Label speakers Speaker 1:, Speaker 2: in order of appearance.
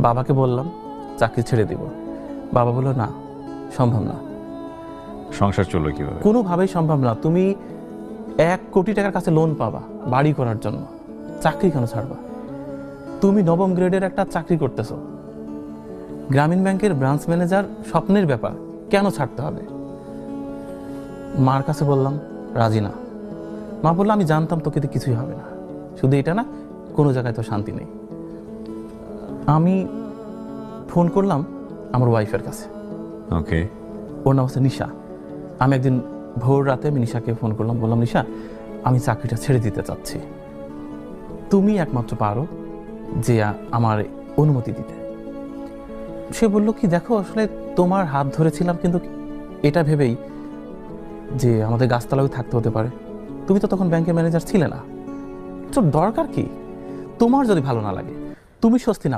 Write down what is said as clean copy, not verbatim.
Speaker 1: বাবাকে বললাম চাকরি ছেড়ে দিব। বাবা বলল না, সম্ভব না।
Speaker 2: সংসার চললো কিভাবে?
Speaker 1: কোনোভাবেই সম্ভব না। তুমি 1 কোটি টাকার কাছে লোন পাবা বাড়ি করার জন্য, চাকরি কেন ছাড়বা? তুমি 9ম গ্রেডের একটা চাকরি করতেছো, গ্রামীণ ব্যাংকের ব্রাঞ্চ ম্যানেজার, স্বপ্নের ব্যাপার, কেন ছাড়তে হবে? মার কাছে বললাম, রাজি না। মা বললো আমি জানতাম তোকে তো কিছুই হবে না, শুধু এটা না, কোনো জায়গায় তো শান্তি নেই। আমি ফোন করলাম আমার ওয়াইফের কাছে,
Speaker 2: ওকে।
Speaker 1: ওর নাম হচ্ছে নিশা। আমি একদিন ভোর রাতে আমি নিশাকে ফোন করলাম, বললাম নিশা আমি চাকরিটা ছেড়ে দিতে চাচ্ছি, তুমি একমাত্র পারো যে আমার অনুমতি দিতে। সে বলল কি, দেখো আসলে তোমার হাত ধরেছিলাম কিন্তু এটা ভেবেই যে আমাদের গাছতলায় থাকতে হতে পারে, তুমি তো তখন ব্যাংকের ম্যানেজার ছিলে না, তো দরকার কি? তোমার যদি ভালো না লাগে, তুমি স্বস্তি না